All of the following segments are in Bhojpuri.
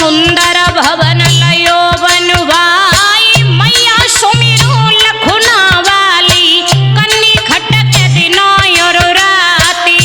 सुंदर भवन लयो बनवाई मैया सुमिरो लखुना वाली कन्नी खटक दिनो और राती।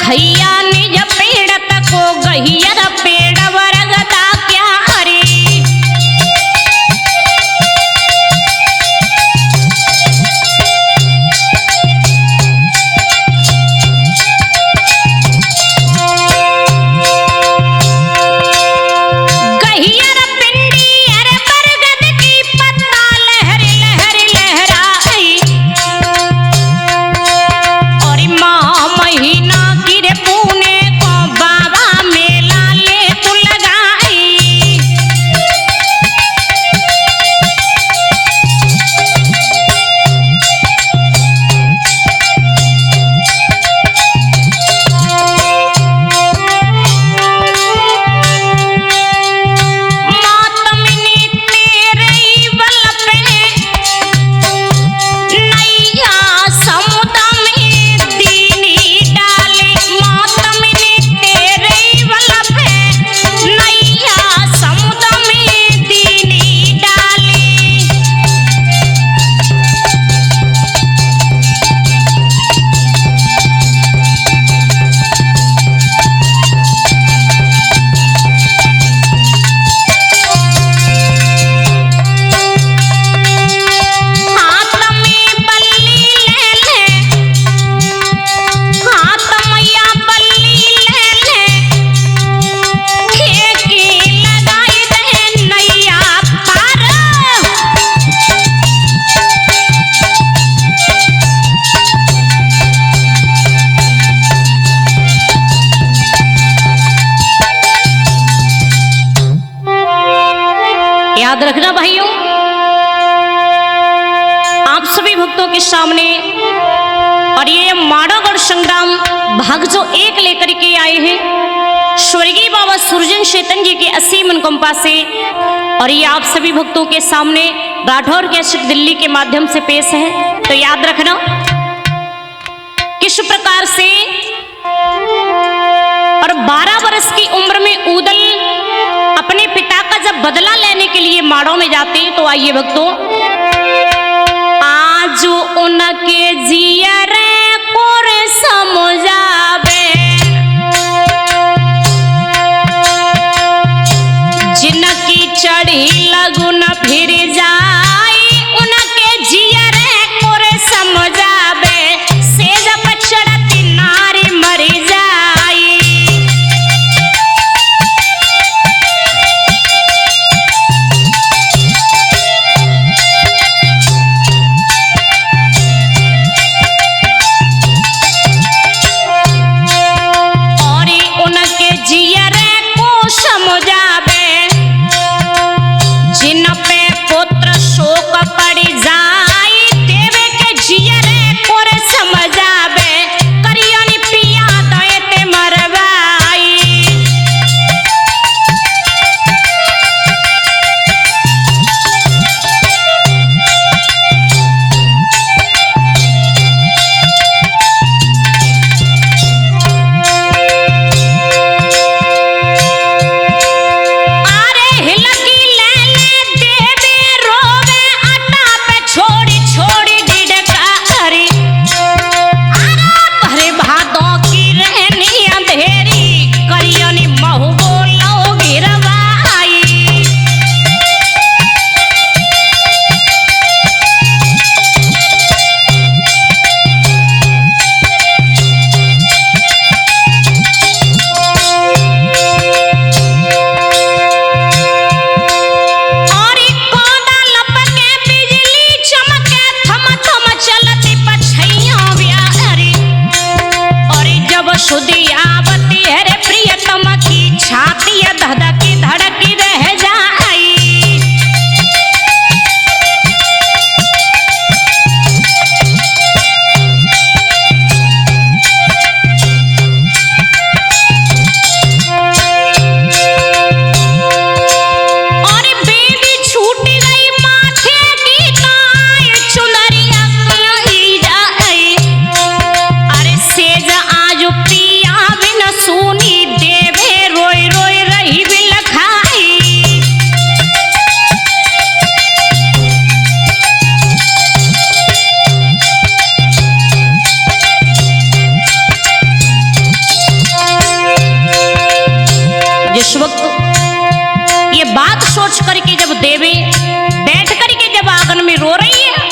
खैया निज पेड़ तको गहियर पेड़ वरगता क्या रे। गहियर पिंडी अरे बरगद की पत्ता लहर लहर लहराई और माँ महीना पुणे को बाबा मेला ले तू लगाई। मातमनी तेरे बल पे नैया समुद्र में दीनी डाली। मातमनी तेरे बल पे नैया समुद्र में दीनी डाली। हाथ में बल्ली ले ले हाथ मैया बल्ली ले ले खेती लगाई दे नैया पार। याद रखना भाइयों, आप सभी भक्तों के सामने और ये माड़ोगढ़ संग्राम भाग जो 1 लेकर के आए हैं स्वर्गीय बाबा सुरजन चेतन जी के असीम अनुकंपा से। और ये आप सभी भक्तों के सामने राठौर कैसेट दिल्ली के माध्यम से पेश है। तो याद रखना किस प्रकार से और 12 वर्ष की उम्र में उदल अपने पिता का जब बदला लेने के लिए माड़ों में जाते हैं। तो आइए भक्तों, आज उनके जियर कोर समझावे जिनकी चढ़ी लगुन फिर जाई उनके जियर कोर समझावे से जब चढ़ती नारी मर जाई। जियर को समझावे जिन सुधी आवती है रे प्रियतम की छाती धधकी धड़की रह जाई। जिस वक्त ये बात सोच करके जब देवी बैठ करके जब आंगन में रो रही है,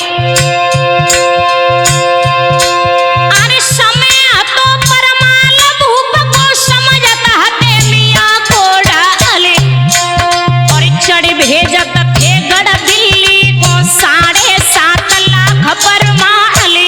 अरे समय तो परमाल भूप को समझता हते मिया को डाले और चढ़ भेजत थे गढ़ दिल्ली को 7.5 लाख परमाली।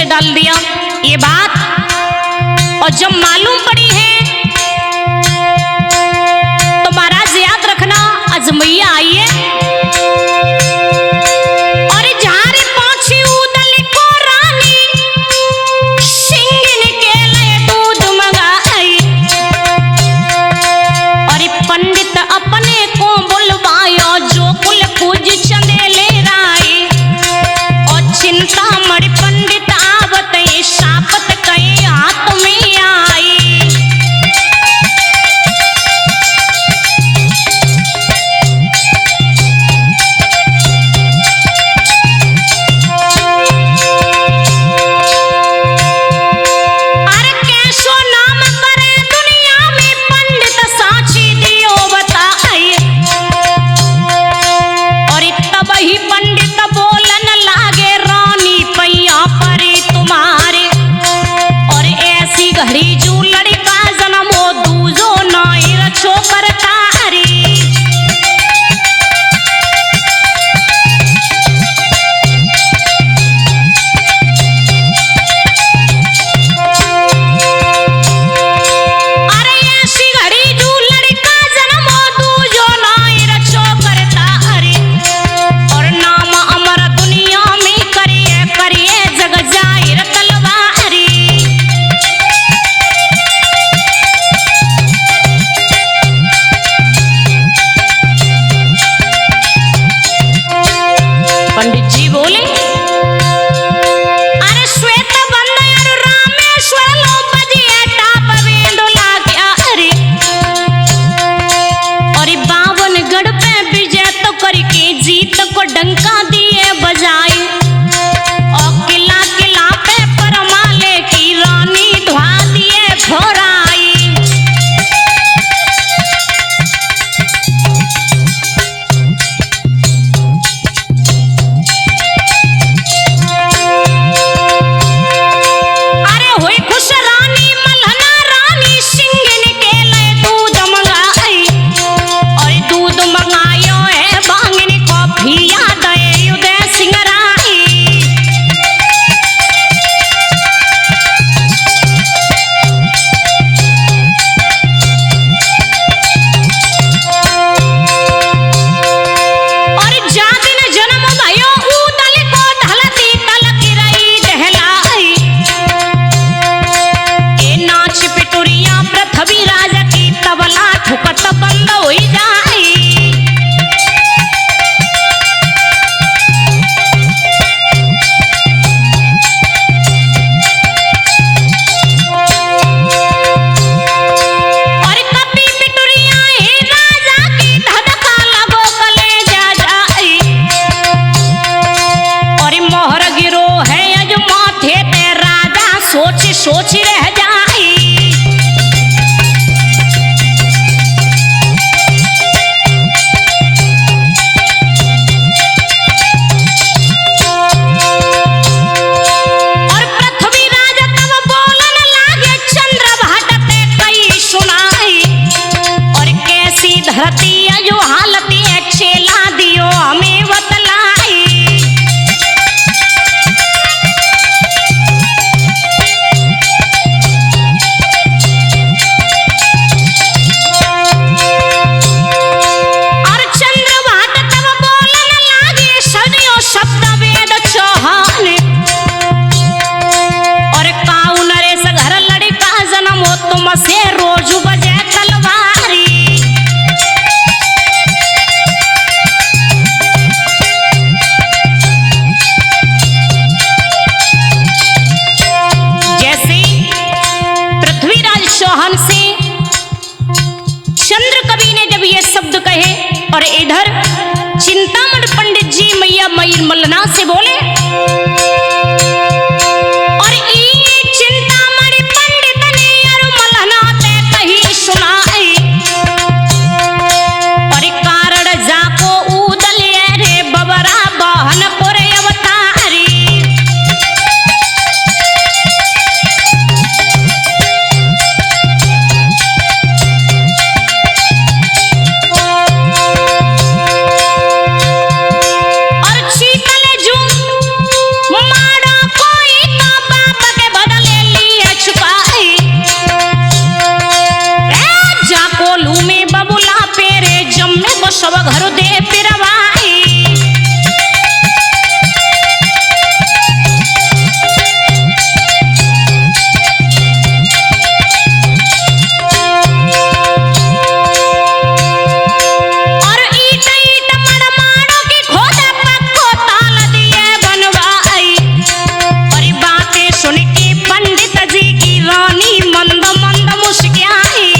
डाल दिया ये बात, और जब मालूम पड़ी है तो महाराज याद रखना आज मैया आई है और झारे पहुंची उदल को रानी सिंह के लिए दूध मंगाई और पंडित अपने को बुलवायो जो कुल पूज चंदेले राय और चिंता मड़ी पंडित आवत सापत कई हाथ में आई। गिरो है अज माथे ते राजा सोच सोच रह जाई। और पृथ्वीराज तब बोलन लागे चंद्रभाट ते कई सुनाई। और कैसी धरती जो हालती है चेला दियो हमें बतलाई। और चंद्रभाट तब बोलन लागे सदियों शब्द वेद चौहान। और काऊ नरेश घर लड़का जन्म हो तुम से रोज बजे तलवारी। जैसे पृथ्वीराज चौहान से चंद्र कवि ने जब ये शब्द कहे और इधर चिंतामण पंडित जी मैया मयूर मल्लना से बोले। और ई चिंतामणि पंडित ने अरु मल्लना ते कही सुनाई। और कारण जाको उदल रे बबरा बहन पुरे अवतारी। और चीतल जू माड़ा कोई तो बाप के बदले लिए छुपाई। ए जाको लू में बबुला पेरे जम्मे को सब घर दे पिरवाई। और ईट ईट मड़माड़ों की खोदे पक्को ताल दिए बनवाई। और ये बातें सुन के पंडित जी की रानी मंद मंद मुस्कुराई।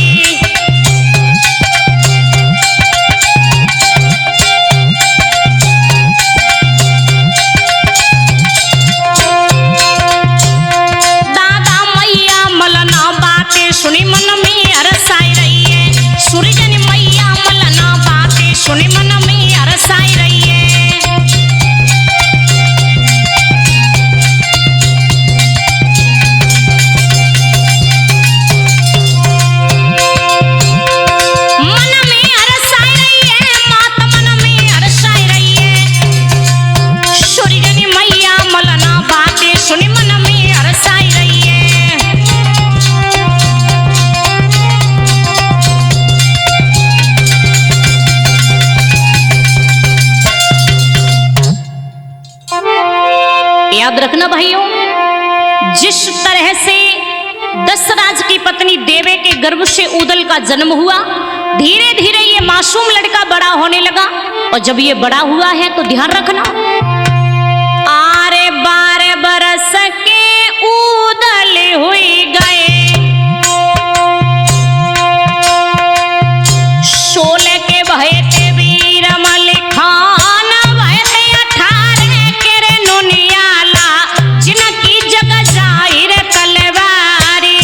दादा मैया मलना बातें सुनी मन में अरसाई रही है। सूरजन मैया मलना बातें सुनी मन में अरसाई रही है। मन में अरसाई रही है मात मन में अरसाई रही है। सूरजन मैया मलना बातें सुनी मन में अरसाई रही है। याद रखना भाइयों, जिस तरह से दशराज की पत्नी देवे के गर्भ से उदल का जन्म हुआ, धीरे धीरे ये मासूम लड़का बड़ा होने लगा। और जब ये बड़ा हुआ है तो ध्यान रखना, आरे 12 बरस के उदल हुई गए। 16 के भये ते वीर मलिखान, भये ते 18 के रे नुनियाला, जिनकी जग जाहिर तलवारी।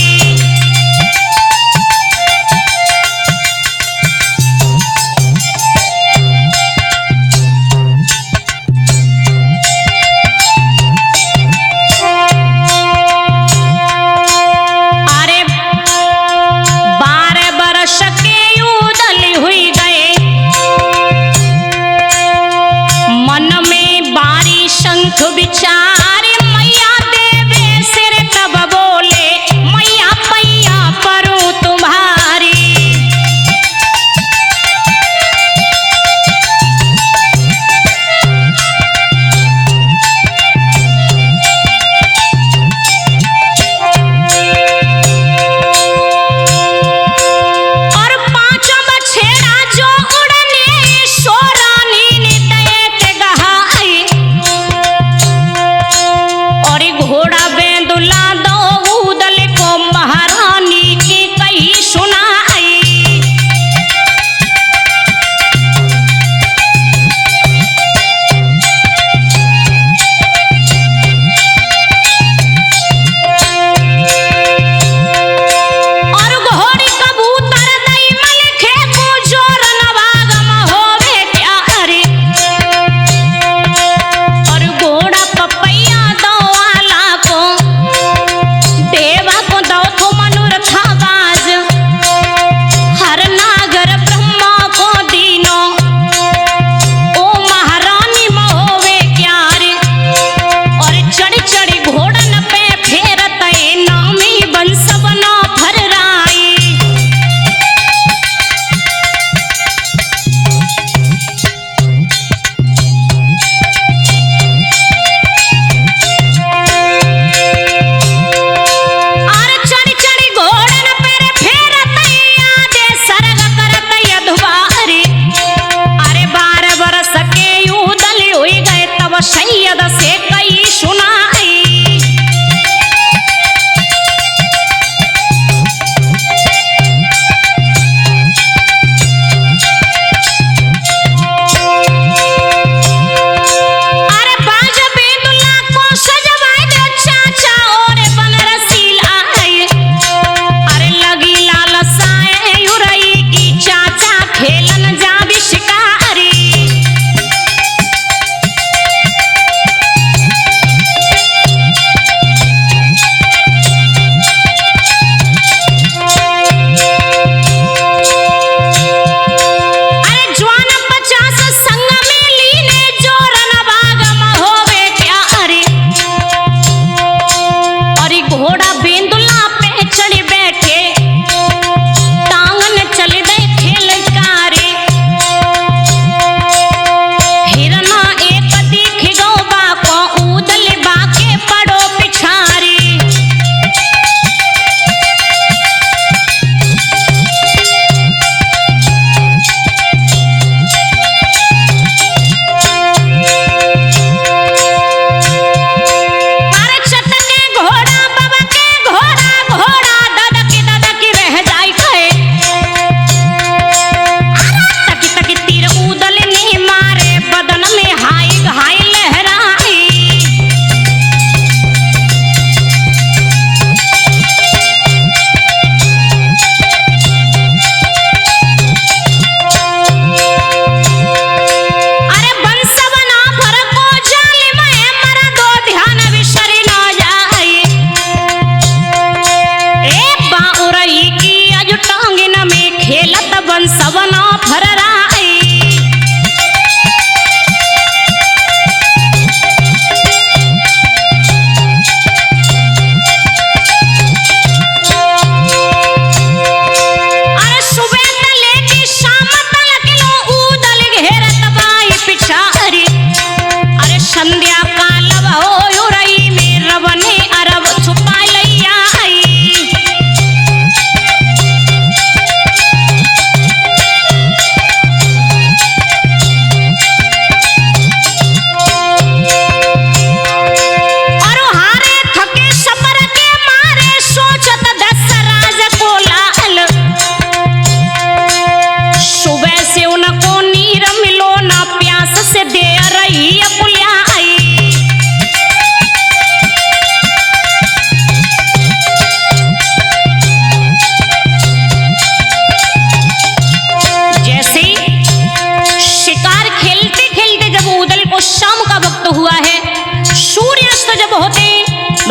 अरे 12 बरस के उदल हुई गए। मन में बारी शंख विचार, मैया देवे सिर तब बोले, मैया पैया परूं तुम्हारी। और 5 बछेरा जो उड़ने सोरानी ने तय के गहाई।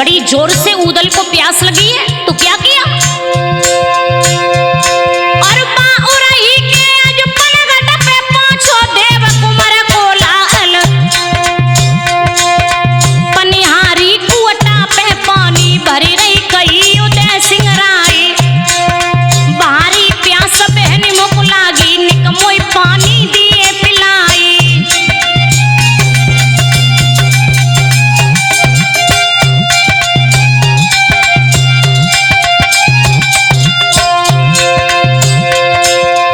बड़ी जोर से ऊदल को प्यास लगी है तो क्या किया, और बाउरही के आज पनघट पे पांचों देव कुमार को लाल, पनिहारी कुवटा पे पानी भरी रही कही उदय सिंह राय, बाहरी प्यास बहन मुख लागी निकमोई पानी दिए पिलाई।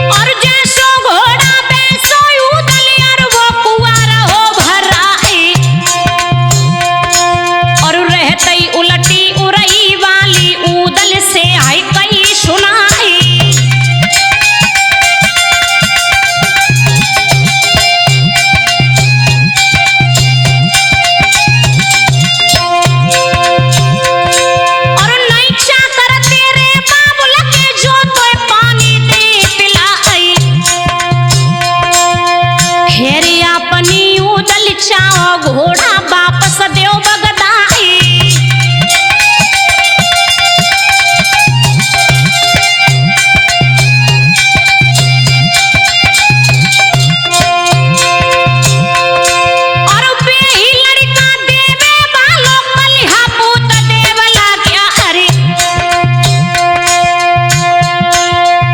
और जैसो घोड़ा बैसो ऊदल और वो कुंवार हो भराई, और रहते उलटी उरई वाली ऊदल से आई कही सुनाई। और नैचा कर तेरे बाबुल के जो तो पानी दे पिलाई, फिर अपनी ऊदल चाओ घोड़ा वापस देव बगदाई। और बेही लड़का देवे बालो कलिहा पूत देवला क्या हरे,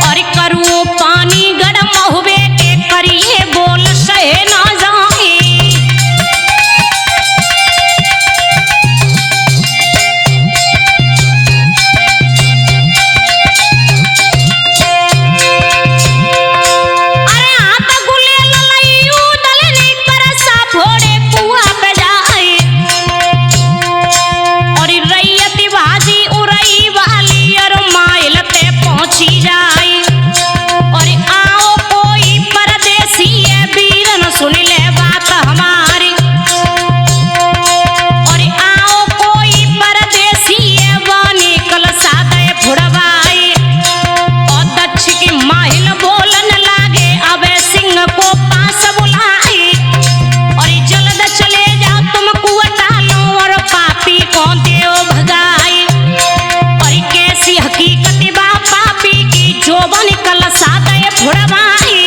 और करू पानी गरम हुए के करिए बोल सहे ना जाए। अरे हाथ गुले ललई ऊदल नहीं करसा फोड़े कुआ पे जाए, और रैयती भाजी उरई वाली और माइल ते पहुंची जाए, और आओ कोई परदेसी है वीरन सुन ले बात हमारी, और आओ कोई परदेसी है वानी कल सादे फुड़वाई, और दक्ष की माहिल बोलन लागे अबे सिंह को पास बुलाई, और जल्द चले जाओ तुम कुवटा लो और पापी को देव भगाई, और कैसी हकीकत बा पापी की जो बन कल सादे फुड़वाई।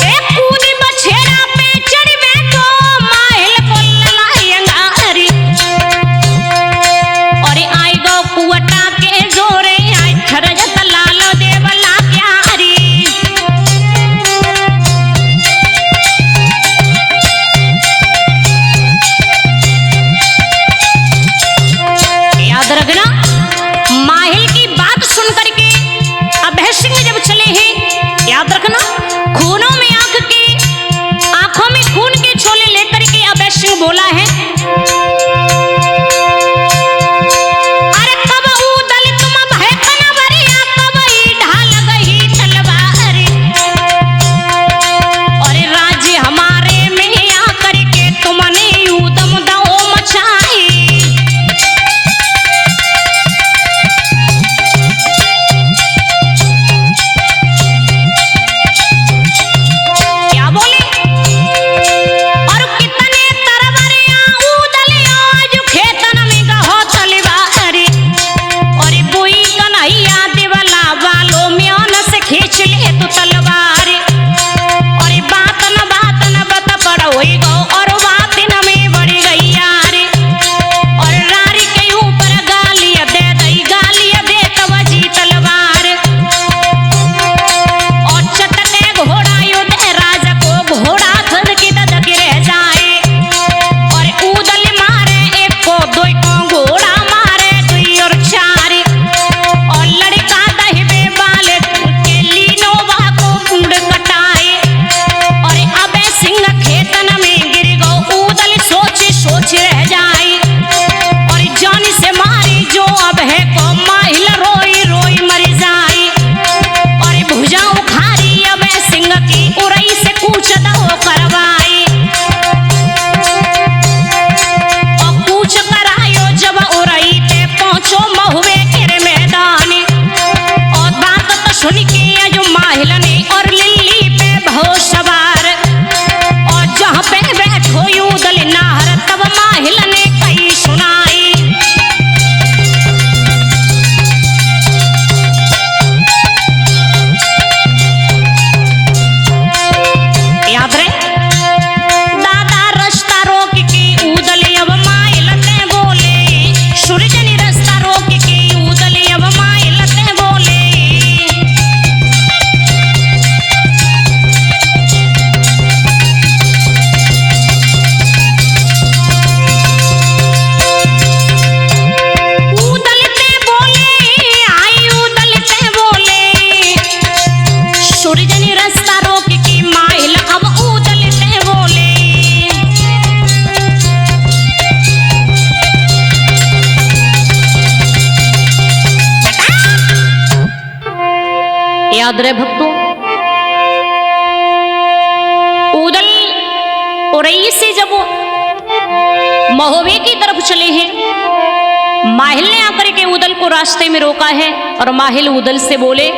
एक कूदी बछेरा पे चढ़ बैठो माहिल को ललाएंगा हरी, और आई गो कुवटा के जोरे आई खरजत लाल देवला क्या हरी। याद रखना, माहिल की बात सुन करके अभय सिंह जब चले हैं, याद रखना खूनों में आंखों में खून के छोले लेकर के अभय सिंह बोला है, अरे कब ऊदल तुम भय कनवरिया कब ई ढाल गई तलवार, और राज्य हमारे में आकर के तुमने ऊदम दो मचाई। क्या बोले, और कितने तरवरे याद रहे भक्तों, उदल उरई से जब महोबे की तरफ चले हैं, माहिल ने आकर के उदल को रास्ते में रोका है और माहिल उदल से बोले,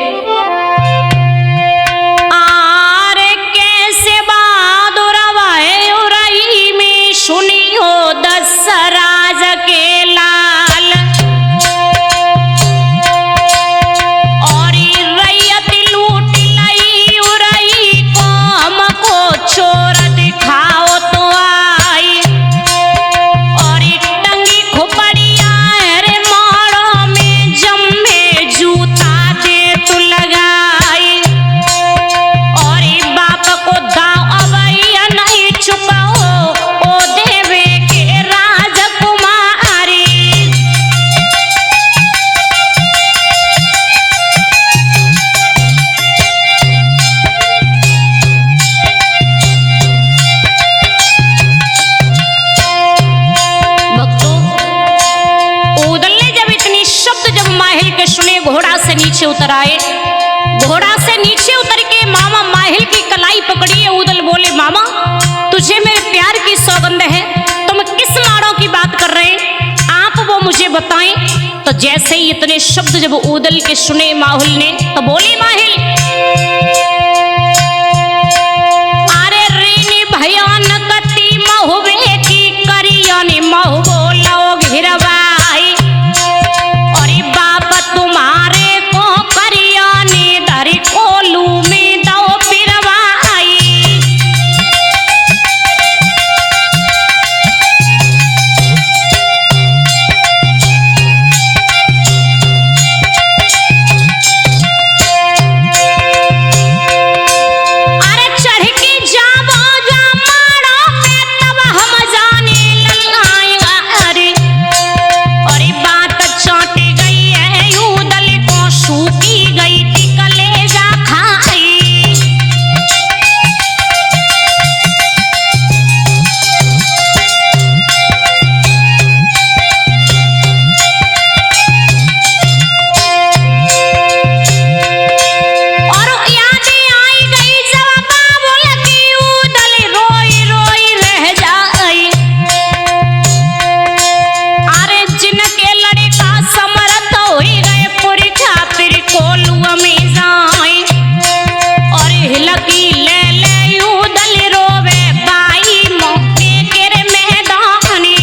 आरे कैसे बहादुर आए उरई में, सुनी हो दशराज के लाल, और रैयत लूट लई उरई को, हमको चोर दिखाओ तो आई, और टंगी खोपड़िया रे माड़ो में जम्मे जूता दे तू लगाई, और बाप को दाव अबैया नहीं चुकाओ ओ देवे के राजकुमारी। भक्तों, उदल ने जब इतनी शब्द जब माहिल के सुने, घोड़ा से नीचे उतर आए। घोड़ा से नीचे उतर के मामा माहिल की कलाई पकड़ी है। उदल बोले, मामा तुझे मेरे प्यार की सौगंध है, तुम किस माड़ों की बात कर रहे हैं, आप वो मुझे बताएं। तो जैसे ही इतने शब्द जब उदल के सुने माहुल ने, तो बोले माहिल, अरे रीनी भयानक ती महुबे की करियनी महु बोलो घिरवाई, और बाप तुम्हारे को करियनी धरी कोलू में दो पिरवाई। अरे चढ़ के जाबो जा माड़ो में, तब हम जाने ललाएगा अरे, और बात चाट गई है उदल को, सूखी गई थी कलेजा खाई। और यादें आई गई जब बाबुल की, उदल रोई रोई रह जाई। अरे जिनके लड़का समर्थ होई गए, पुरखा फिर कोलुआ में जाए, और हिलकी ले ले उदल रोवे बाई मौके के रे मैदानी।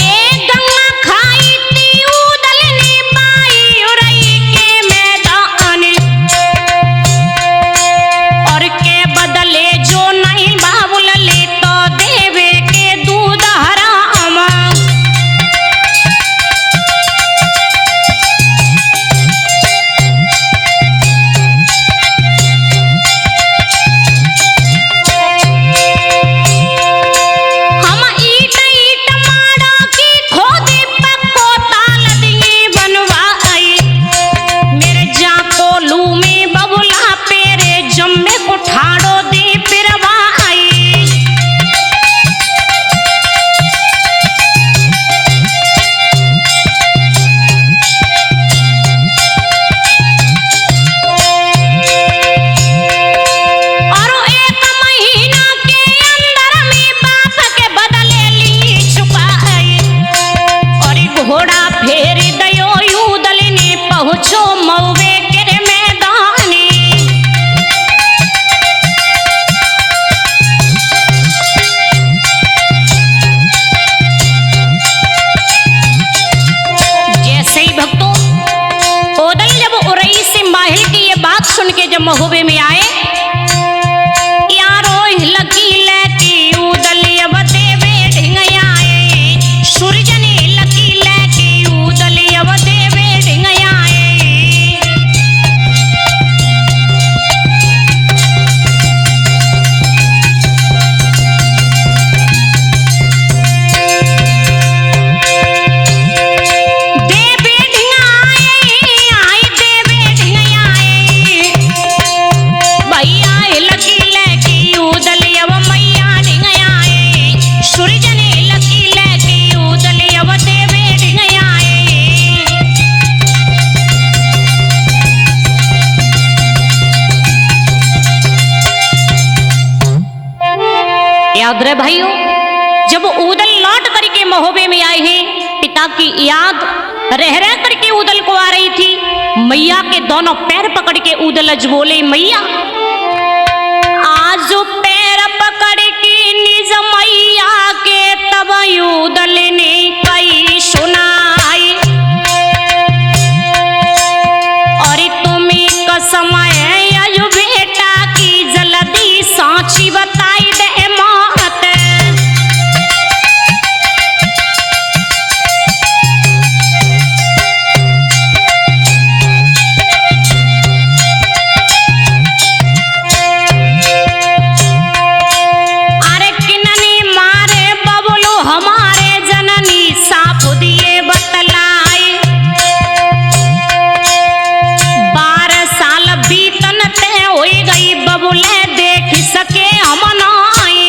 एक गंगा खाई थी उदल ने बाई उरई के मैदान, और के बदले जो नहीं बाबुल ले, तो देवे के दूध हराम। हम ईट ईट माड़ा की खोदी पक्को ताल दिए बनवाई, मेरे जा कोलू में बबुला पेरे जम्मे को ठाड़ो दे पिरवाई। और एक महीना के अंदर में बाप के बदले ली चुकाई, और घोड़ा फेर दयो उदल ने, पहुंचो मऊबे के रे मैदानी। जैसे ही भक्तों उदल जब उरई से माहिल की ये बात सुन के जब महोबे में आए, यारो लकी लकी उदल अब देवे ढिंगयाए, सूरज ने लकी लकी उदल अब देवे ढिंगयाए। देवे ढिंगाए आई, देवे ढिंगाए याद रहे भाइयों, जब उदल लौट करके महोबे में आए हैं, पिता की याद रह रह करके उदल को आ रही थी। मैया के दोनों पैर पकड़ के उदल अज बोले, मैया आज जो पैर पकड़ के निज मैया के तब उदल ने कई सुनाई, और तुम्हें कसम है अज बेटा की जल्दी साची बताई दे मात। अरे किननी मारे बबलू हमारे जननी साफ दिए बतलाए, 12 साल बीतन ते हो गई बबुले देख सके हम नाई।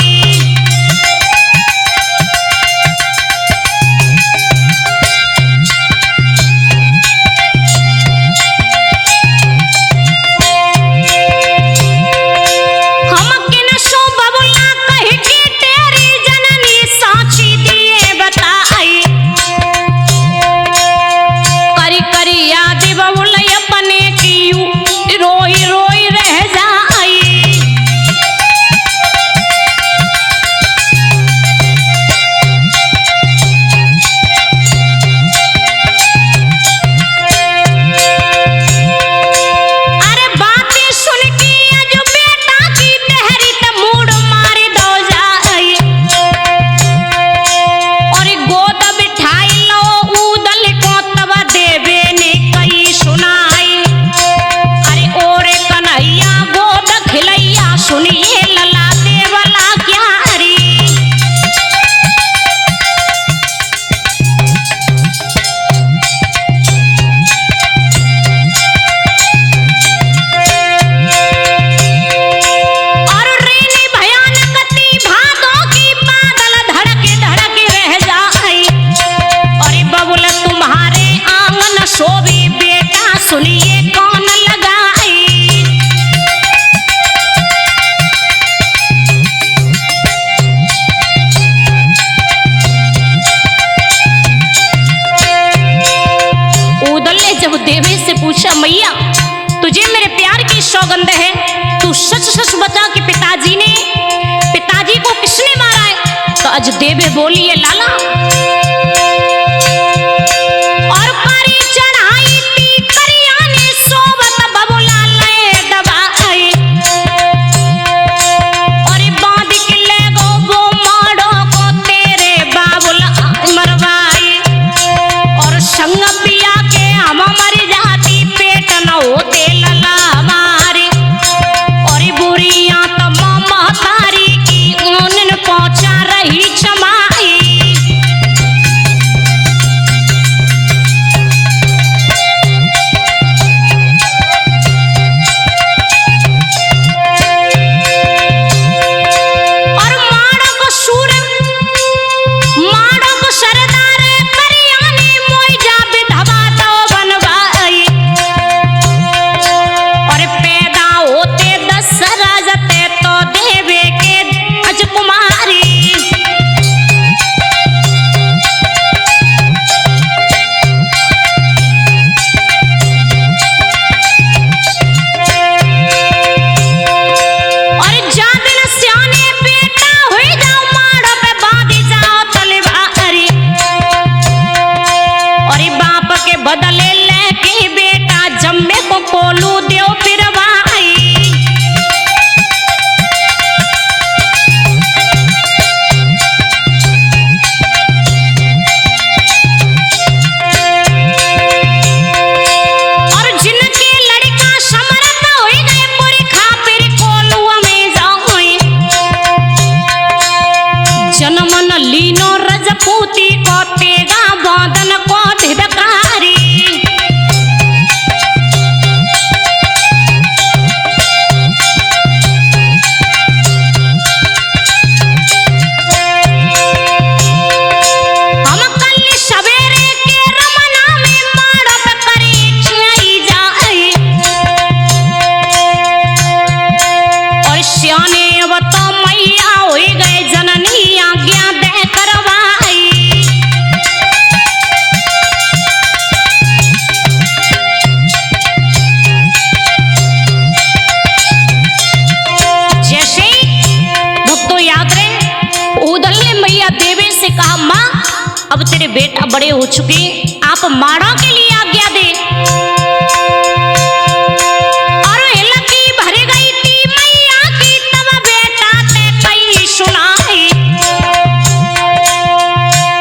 हम किन सो बबुला कह के तेरी जननी साची दिए बताई, करी करी याद बबुल अपने की रोई रोई रह जाई। अरे बातें सुन के अज बेटा की तहरी त मूड मारे दो जाई, और गोद बिठाई लो उदल को तब देवे ने कई सुनाई। अरे ओरे कन्हैया गोद खिलैया सुनिए लला देवला क्या री। और रेनी भयानक ती भादों की बादल धड़के धड़के रह जाई, और बबुल तुम्हारे आंगन शोभी बेटा सुनिए कौन लगाई। उदल ने जब देवी से पूछा, मैया तुझे मेरे प्यार की सौगंध है, तू सच सच बता कि पिताजी को किसने मारा है? तो अज देवे बोली है, लाला और पारी चढ़ाई ती करिया ने सोबत बबुला ले दबाई, और बांध के ले गो वो माड़ो को तेरे बाबुला मरवाई, और संग पिया के हम मर जाती पेट न होते लला हमारे, और बुरियां तमाम तारी की उन पहुंचा रही क्षमाई। और माड़ो को सरदार करिया ने मोइजा विधवा तो बनवाई, और पैदा होते 10 राजते तो देवे के अजकुमारी। और जादिन सियाने बेटा हुई जाओ माड़ो पे बांधी जाओ तलवारी, और बाप के बदले लेके बेटा जम्मे को कोलू देव फिरवाई। और जिनके लड़का समर्थ हुई गए पुरखा फिर कोलुआ में जाऊं, जन्म न लीनो रजपूती को तेगा बांधन को धिदकारी। बड़े हो चुके, आप माड़ा के लिए आज्ञा दे। और लकी भर गई थी मैया की तब बेटा ते कई सुनाई।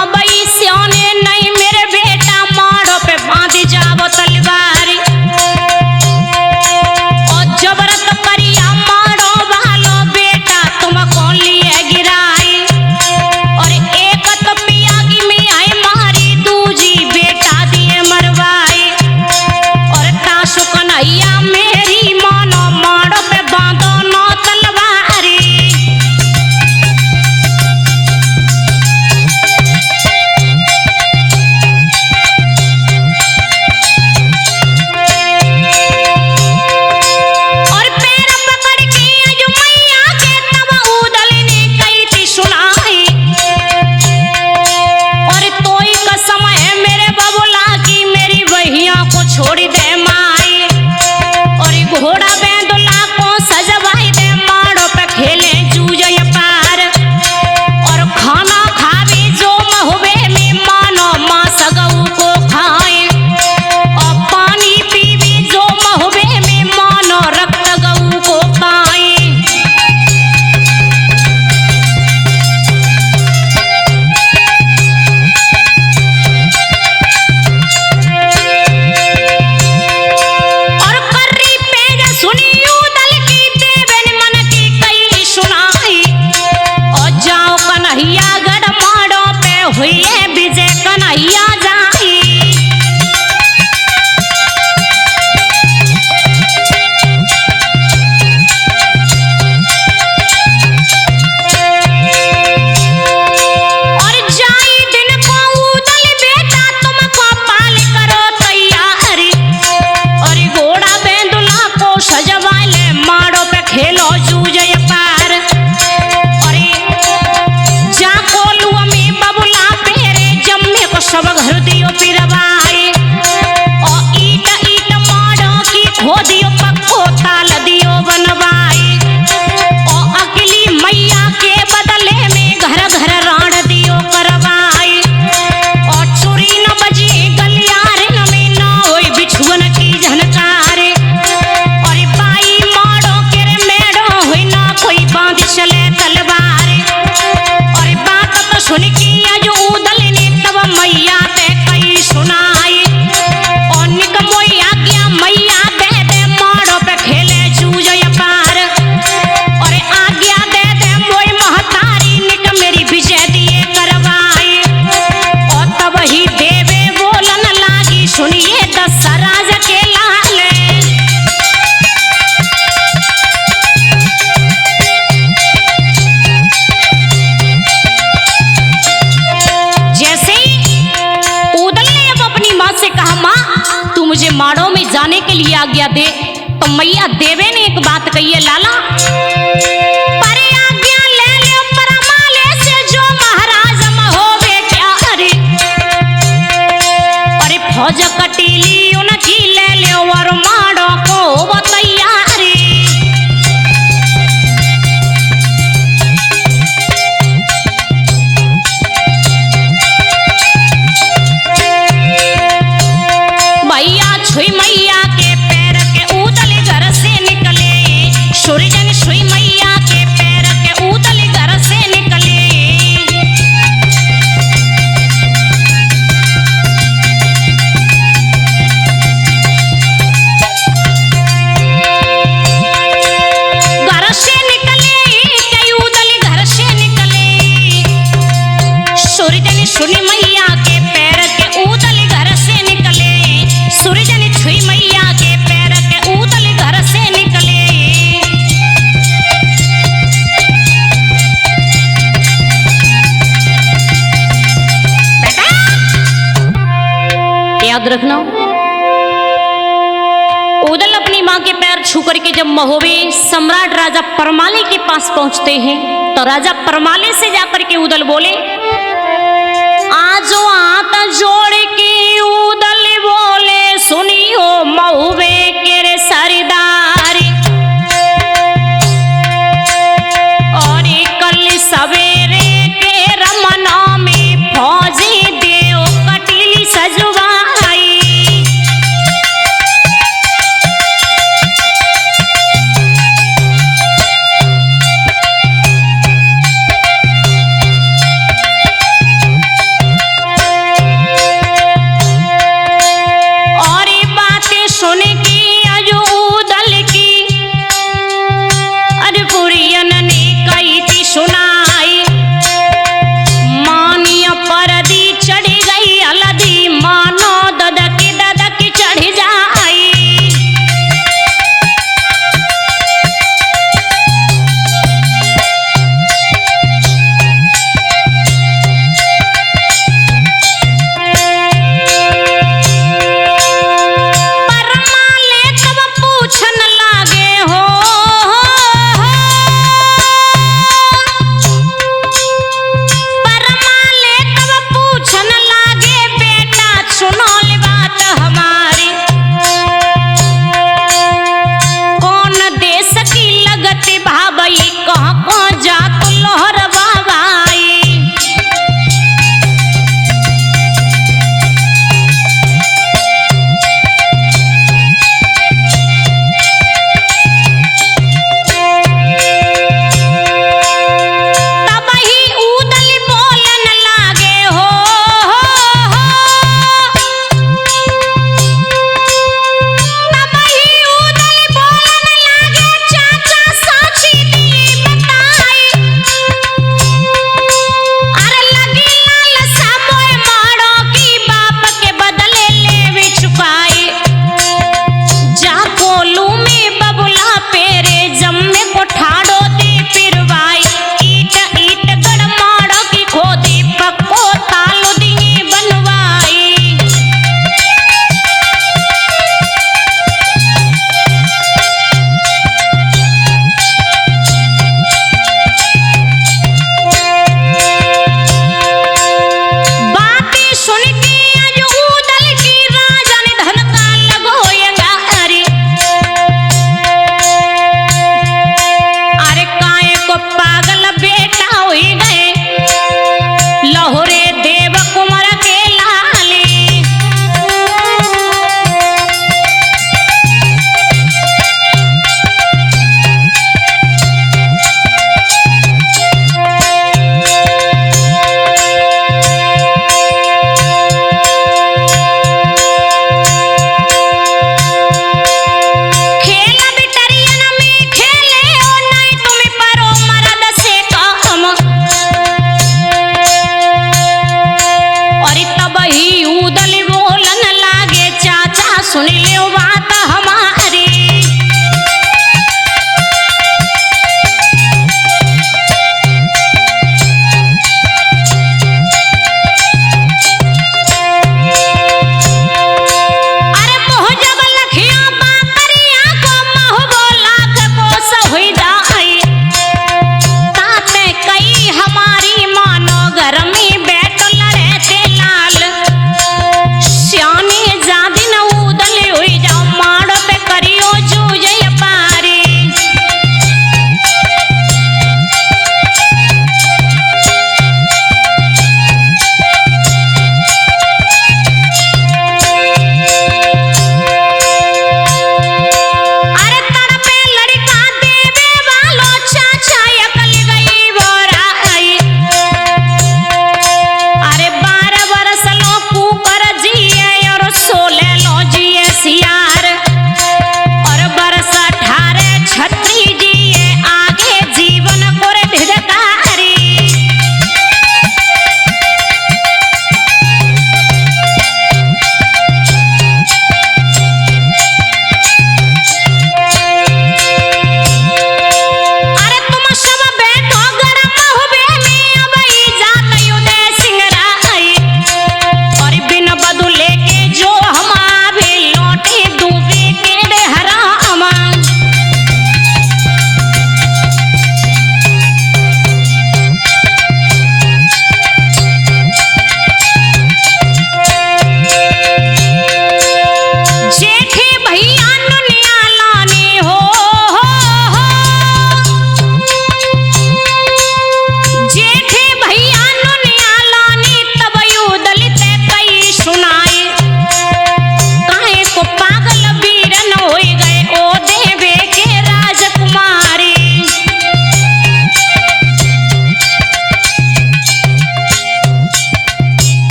अब सियाने नहीं मेरे बेटा माड़ो पे बांध जाओ तलवार। और जबरत करिया माड़ो वालो बेटा तुम कौन लिए गिराई। और एक तो पिया की में आई मारी दूजी बेटा दिए मरवाई। और तासु कन्हैया मेरी मानो माड़ो पे बांधो नो तलवारी। और पैर पकड़ के जो मैया के तब उदल ने कही थी सुनाई। और तोई कसम है मेरे बबुला की मेरी बहिया को छोड़ दे माई। और घोड़ा बैदुल्ला को सजवाई दे माड़ो पे खेले जूझे पार। और खाना खावे जो महुबे में मानो माँ सगऊ को खाए। और पानी पीवे जो महुबे में मानो रक्त गऊ को पाए। और कर्री पेज सुनी उदल की देवन मन की कई सुनाई। और जाओ कन्हैया गढ़ माड़ो पे हुई है विजय कन्हैया जाई। और जाई दिन को उदल बेटा तुमको पाल करो तैयारी। और घोड़ा बैदुल्ला को सजवा ले माड़ो पे खेलो जूझे पार। और जा कोलुआ में बबुला पेरे जम्मे को सब घर दियो पिरवाए। और ईट ईट माड़ो की खो दियो पक्को ताल दियो बनवाए। और अकेली मैया के बदले में घर घर राण दियो करवाए। और चोरी न बजे गलियारे में न होई बिछुअन की झनकारे। और बाई माड़ो के रे मेड़ो होई ना कोई बांध चले तलवार। और बात तो सुन की जो उदल ने तब मैया ते कई सुनाई। और निकमोई आज्ञा मैया दे दे माड़ो पे खेले जूझे पार। और आज्ञा दे दे मोई महतारी निक मेरी विजय दिए करवाई। और तब ही देवे बोलन लागी सुनिए दशराज के लाले। जैसे उदल ने अब अपनी माँ से कहा माँ तू मुझे माड़ो में जाने के लिए आज्ञा दे। तो मैया देवे ने एक बात कही है लाला। पर आज्ञा ले ले परमाले से जो महाराज महोबे क्या करे। अरे फौज कटीली उनकी ले ले और माड़ो को वो तैयारी। भैया छुई मैया के पैर के उदल घर से निकले। सूरजन छुई मैया के पैर के उदल घर से निकले। घर से निकले कई उदल घर से निकले। सूरजन छुई मैया के पैर के उदल घर से निकले। सूरजन छुई मैया के पैर के उदल घर से निकले। बेटा याद रखना उदल अपनी माँ के पैर छू करके जब महोबे सम्राट राजा परमाले के पास पहुंचते हैं तो राजा परमाले से जाकर के उदल बोले आजो हाथ जोड़ के उदल बोले सुनियो महुबे के रे सरदारी। और कल सवेरे के रमना में फौजी देव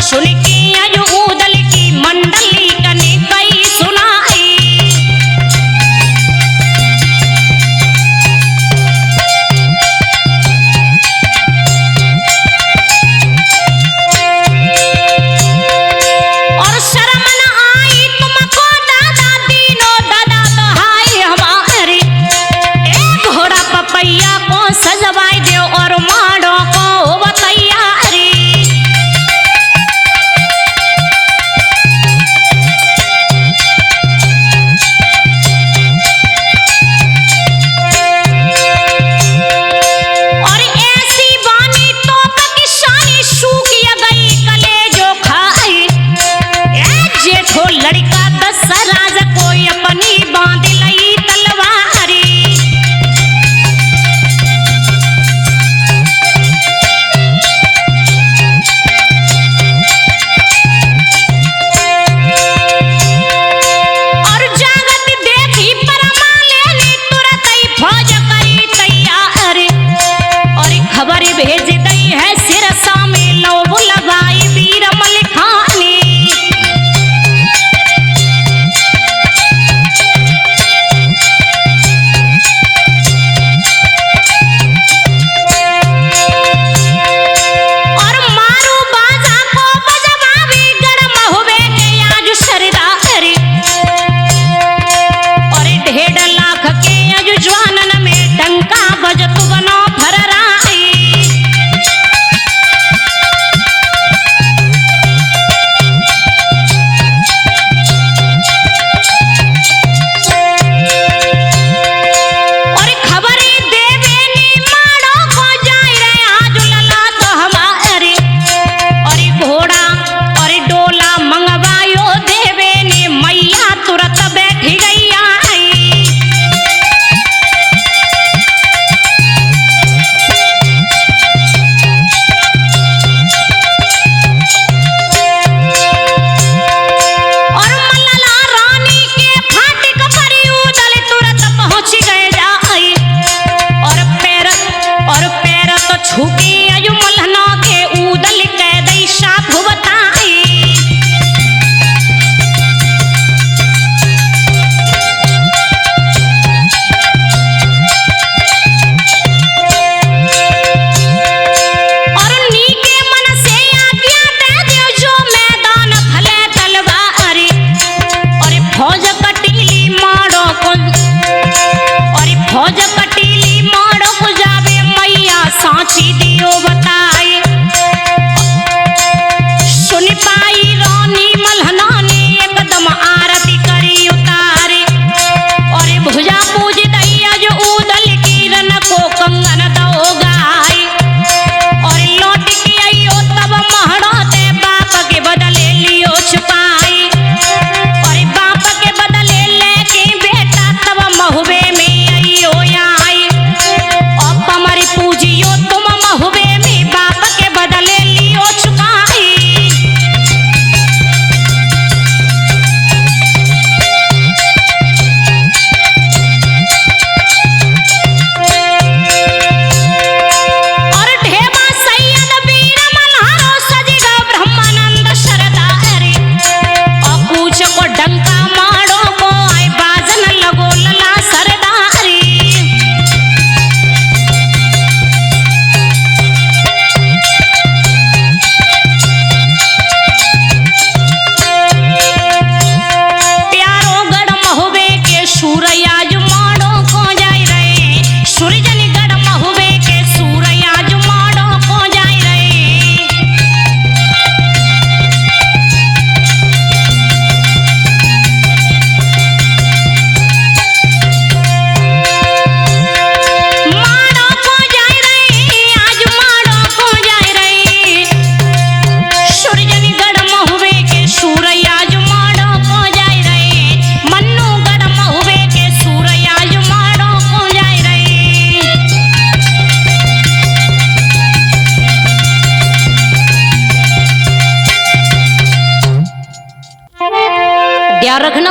सुन के आज ऊदल की मंडली कने कई सुनाई। और शर्म न आई तुमको दादा तीनों दादा तो हाय हमारे, एक घोड़ा पपैया को सजवाई दो और माड़ो को बतैया रे। और ऐसी बानी तो किसानी सूख गई कलेजो खाए, ए जेठो लड़का दशराज कोई अपनी बांध लई तलवारी। और जागत देखी परमा लेने तुरंत ही फौज करी तैयार, और खबर भेज दई है सिरसा में लो बुलवाई वीर मलिखानी। और मारू बाजा को बजवावी गरम हुए के आज सरदार, और 1.5 लाख के आज जवानन में डंका बजत बनो फरराई। और खबरें देवे नी माड़ो को जाई रे आज लला तो हमारे, और घोड़ा और डोला मंगवायो देवे ने मैया तुरंत बैठ गई आई। और मल्ला रानी के फाटक पर उदल तुरंत पहुंच गए जाई, और पैर तो छूके अयु मल्हना के उदल कह दई साफ बताई। और नीके मन से आज्ञा दे दियो जो मैदान भले तलवारी, और फौज कटीली मारो को, और फौज कटीली मारो को जावे मैया सांची दियो बताए। सुन पाई रानी मल्हना ने एकदम आरती करी उतारे, और भुजा पूज दई आज ऊदल की रन को कंगन दो गाय। और लौट के आइयो तब महड़ो ते बाप के बदले लियो छुपाई, और बाप के बदले लेके बेटा तब महुबे में आइयो आई। और पमरी पूजियो तुम महुबे में बाप के बदले लियो छुपाई। और ढेबा सैयद वीर मल्हारो सजगा ब्रह्मानंद सरदार, और पूछ को डंका मारो को आए बाजन लगो लला सरदारी। प्यारो गढ़ महुबे के सूरयाज माड़ो को जाई रहे, सूरजन गढ़ महुबे के सूरयाज माड़ो को जाई रहे। माड़ो को जाई रहे, आज माड़ो को जाई रहे, सूरजन गढ़ महुबे के सूरयाज माड़ो को जाई रहे। मन्नू गढ़ महुबे के सूरयाज माड़ो को जाई रहे। ध्यान रखना,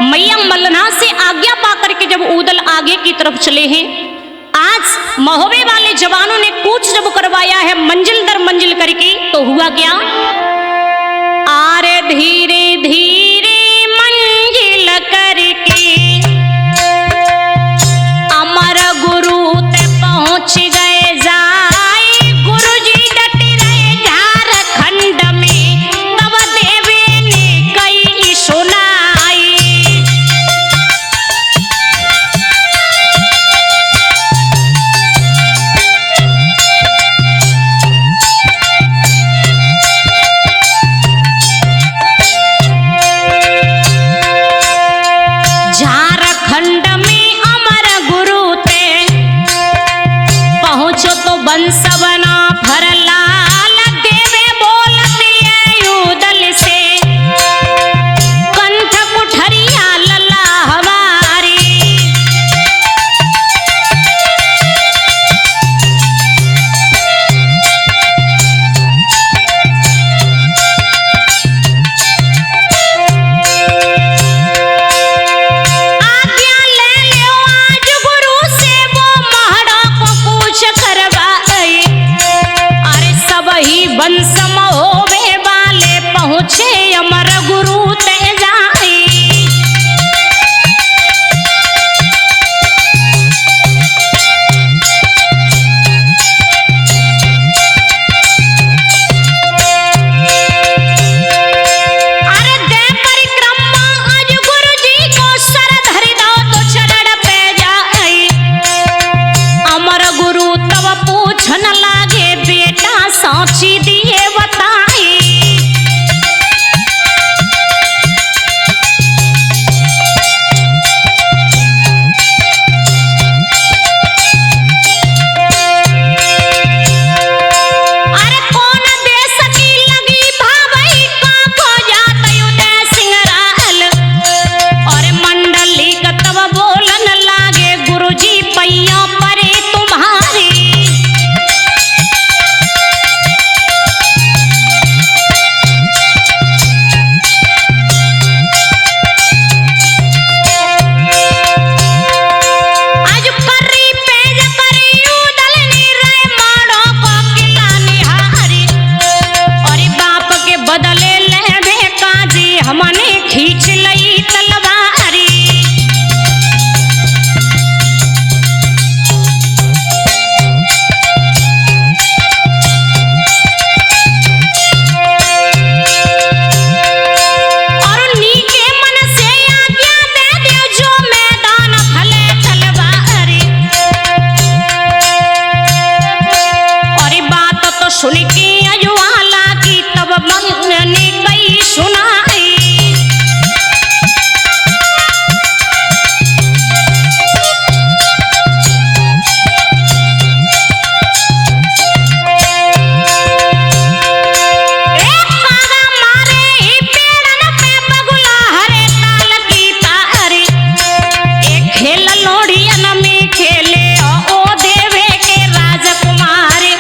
मैया मल्हना से आज्ञा पाकर के जब ऊदल आगे की तरफ चले हैं, आज महोबे वाले जवानों ने कूच जब करवाया है मंजिल दर मंजिल करके, तो हुआ क्या? वही वंश होवे वाले पहुँचे अमर गुरु ते जाए। साची दिए बताई अरे कौन दे सकी लगी भावई का खो जात उदय सिंगराल और मंडली का तब बोलन लागे गुरुजी पैया परे तुम्हारी। सुन के अजवाला की तब मंगने कई सुनाई। एक कागा मारे ही पेड़न पे बगुला हरे ताल की तारी एक खेल लोड़ियन में खेले ओ देवे के राजकुमारी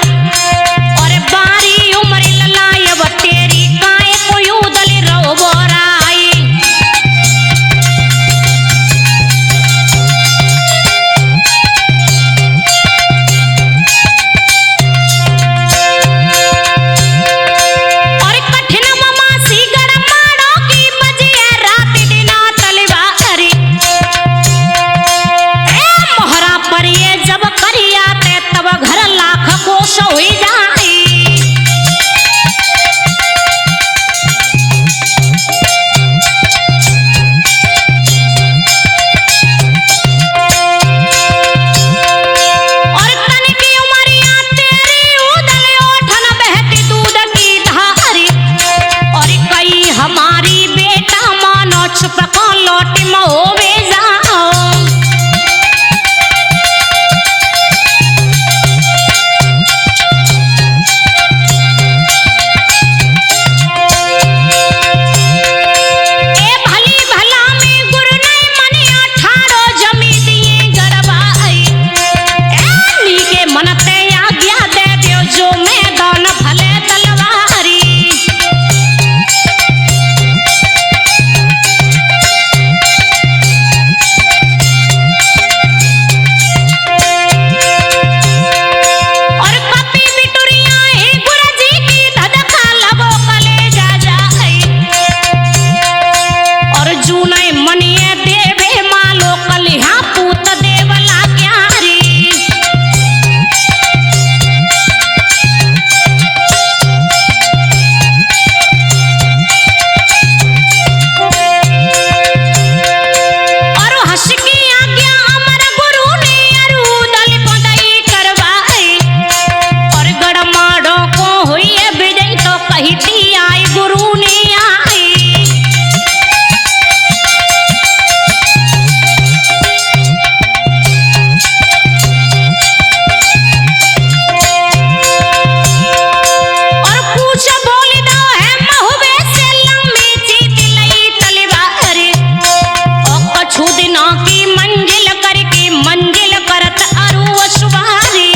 बारी उमर ललायब तेरी काए कोई उदली रहो बोराई। और कठिन ममासी गड़ माड़ो की बजिए रात दिना तलवारी ए मोहरा पर ये जब करिया ते तब घर लाख कोश हुई जाई। हमारी बेटा मानो छुप को लौट मोवे जाओ। ए भली भला में गुरु नहीं मनिया ठाड़ो जमी दिए गरबाई ए नी के मनते आज्ञा दे दियो जो मैदान भले तलवारी। मनिए देवे मालो कलिहा पूत देवला क्यारी और हंस की आज्ञा अमर गुरु ने अरुदल पदई करवाई और गड़माड़ों को हुई विजय तो कहती आई गुरु ने आई। की मंजिल करके मंजिल करत अरु सुवारी।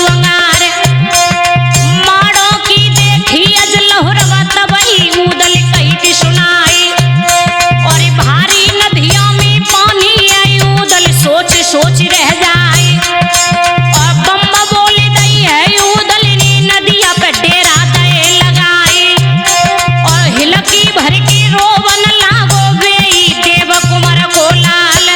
जुआंगार माड़ो की देखी अज लहुरवा तबई उदल कही सुनाई और भारी नदियों में पानी आई उदल सोच सोच रह जाए और बम बोल दई है उदल ने नदिया पे डेरा दे लगाए और हिलकी भर के रोवन लागो बेई देव कुमार को लाल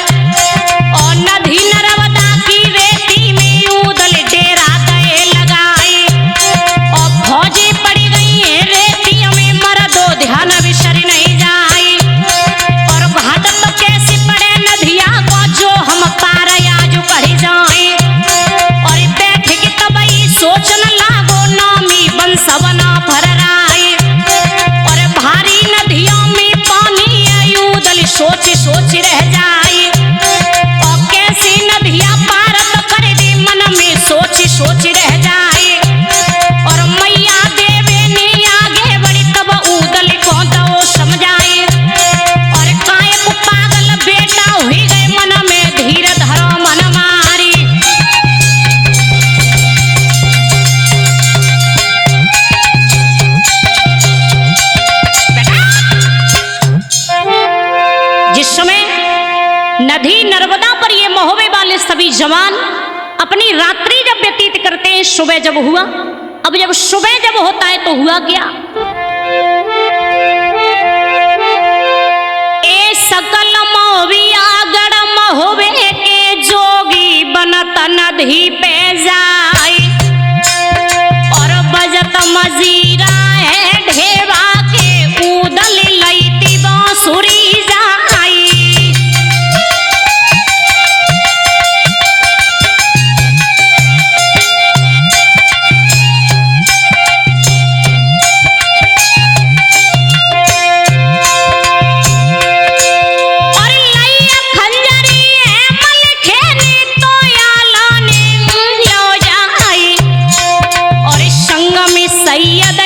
और नदी नर्मदा की रेती में उदल डेरा दे लगाए और फौजी पड़ी गई है रेती में मरदो ध्यान विसर नहीं जाए और घाट तो कैसे पड़े नदिया को जो हम पार आज पढ़ जाए और बैठ के तबई सोचन लागो नामी बंसवना फरराए और भारी नदियों में पानी आयुदल सोच सोच रह जाए और कैसी नदियां पार तो कर दे मन में सोच सोच रह जाए और मैया देवे ने आगे बढ़ी तब उदल को तो समझाए और कायक पागल बेटा हुई गए मन में धीर धरो मन मारी जिस समय नदी नर्मदा पर ये महोबे वाले सभी जवान अपनी रात्रि जब व्यतीत करते हैं सुबह जब हुआ अब जब सुबह जब होता है तो हुआ क्या ए सकल मोहबिया गढ़ महोबे के जोगी बनत नदी पे जाए और बजत मजीरा है ढेवा के उदल लईती बांसुरी जाई और लैया खंजरी है मलखे ने तो याला ने लो जाई और संग में सैयद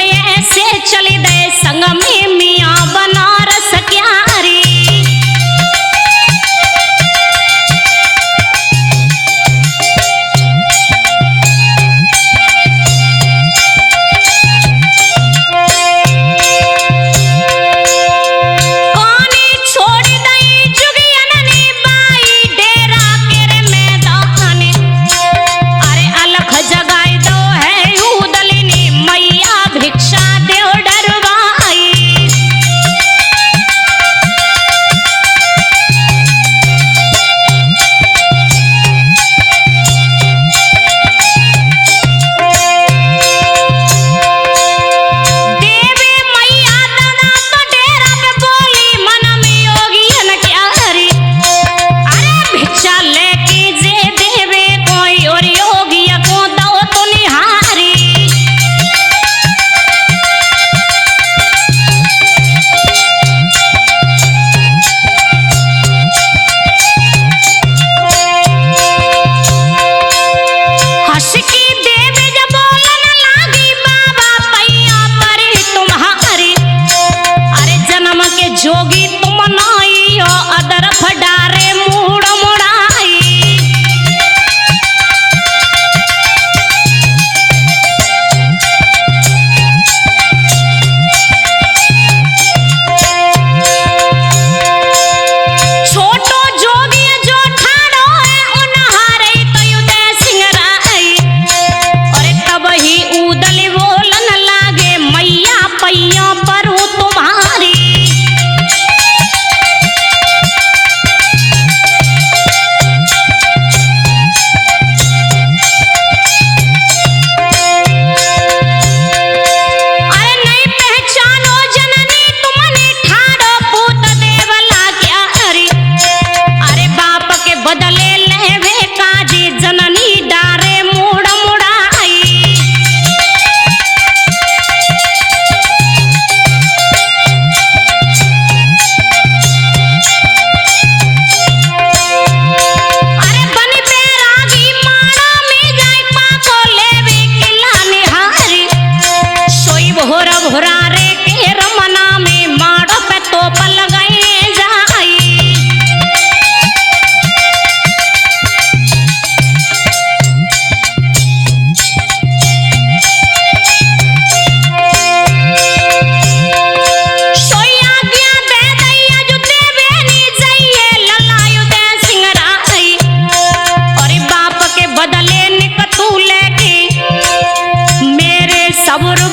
सब